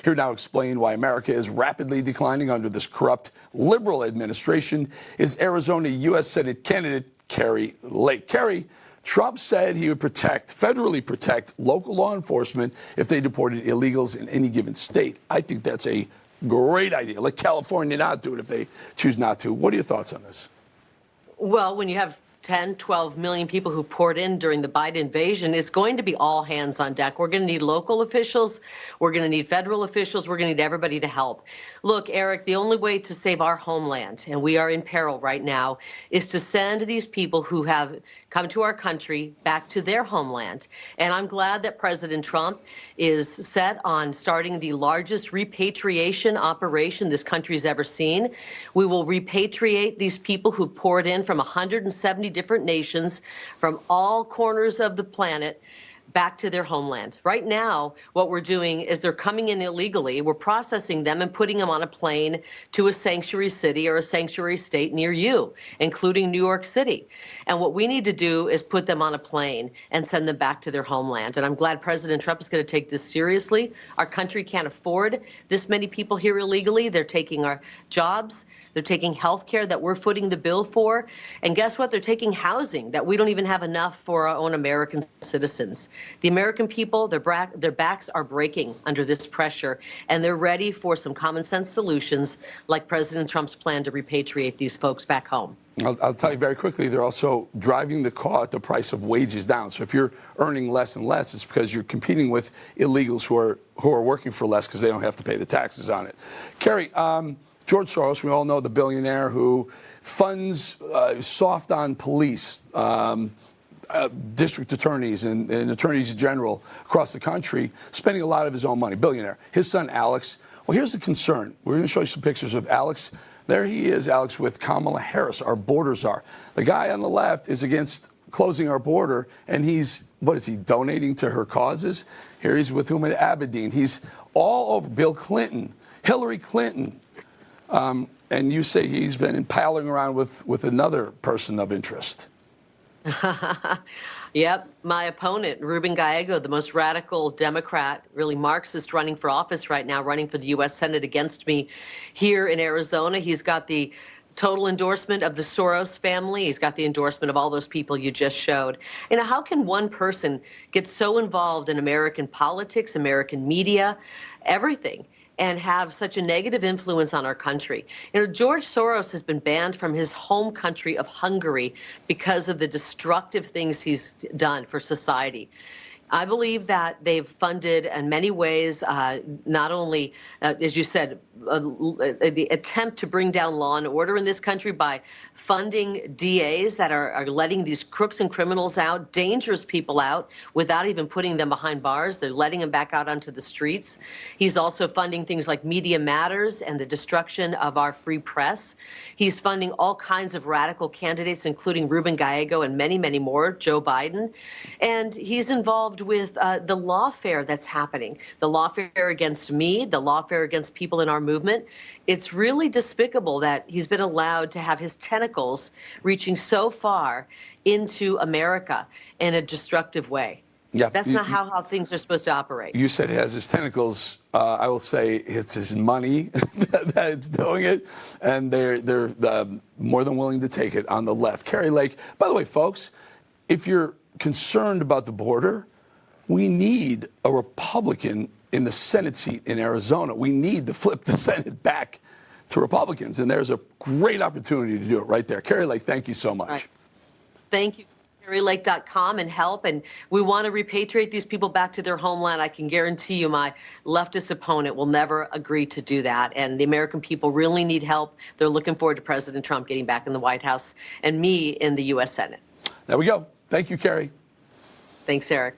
Here now explain why America is rapidly declining under this corrupt liberal administration is Arizona U.S. Senate candidate Kari Lake. Kari, Trump said he would federally protect local law enforcement if they deported illegals in any given state. I think that's a great idea. Let California not do it if they choose not to. What are your thoughts on this? Well, when you have 10, 12 million people who poured in during the Biden invasion, it's going to be all hands on deck. We're going to need local officials. We're going to need federal officials. We're going to need everybody to help. Look, Eric, the only way to save our homeland, and we are in peril right now, is to send these people who have come to our country back to their homeland. And I'm glad that President Trump is set on starting the largest repatriation operation this country's ever seen. We will repatriate these people who poured in from 170 different nations from all corners of the planet back to their homeland. Right now, what we're doing is they're coming in illegally. We're processing them and putting them on a plane to a sanctuary city or a sanctuary state near you, including New York City. And what we need to do is put them on a plane and send them back to their homeland. And I'm glad President Trump is going to take this seriously. Our country can't afford this many people here illegally. They're taking our jobs. They're taking health care that we're footing the bill for. And guess what? They're taking housing that we don't even have enough for our own American citizens. The American people, their backs are breaking under this pressure, and they're ready for some common sense solutions like President Trump's plan to repatriate these folks back home. I'll tell you very quickly, they're also driving the price of wages down. So if you're earning less and less, it's because you're competing with illegals who are working for less because they don't have to pay the taxes on it. Kari, George Soros, we all know, the billionaire who funds soft on police, district attorneys and attorneys general across the country, spending a lot of his own money, billionaire. His son, Alex, well, here's the concern. We're going to show you some pictures of Alex. There he is, Alex, with Kamala Harris, our border czar. The guy on the left is against closing our border, and he's, what is he, donating to her causes? Here he's with Ruben Abedin. He's all over Bill Clinton, Hillary Clinton. And you say he's been palling around with another person of interest. Yep, my opponent, Ruben Gallego, the most radical Democrat, really Marxist, running for office right now, running for the U.S. Senate against me here in Arizona. He's got the total endorsement of the Soros family. He's got the endorsement of all those people you just showed. You know, how can one person get so involved in American politics, American media, everything, and have such a negative influence on our country? You know, George Soros has been banned from his home country of Hungary because of the destructive things he's done for society. I believe that they've funded in many ways, not only, as you said, the attempt to bring down law and order in this country by funding DAs that are letting these crooks and criminals out, dangerous people out, without even putting them behind bars. They're letting them back out onto the streets. He's also funding things like Media Matters and the destruction of our free press. He's funding all kinds of radical candidates, including Ruben Gallego and many, many more, Joe Biden. And he's involved with the lawfare that's happening, the lawfare against me, the lawfare against people in our movement. It's really despicable that he's been allowed to have his tentacles reaching so far into America in a destructive way. Yeah, that's not how things are supposed to operate. You said it has his tentacles. I will say it's his money that it's doing it, and they're more than willing to take it on the left. Kari Lake, by the way, folks, if you're concerned about the border, we need a Republican in the Senate seat in Arizona. We need to flip the Senate back to Republicans, and there's a great opportunity to do it right there. Kari Lake, thank you so much. Right. Thank you. KariLake.com and help, and we want to repatriate these people back to their homeland. I can guarantee you my leftist opponent will never agree to do that, and the American people really need help. They're looking forward to President Trump getting back in the White House and me in the U.S. Senate. There we go. Thank you, Kari. Thanks, Eric.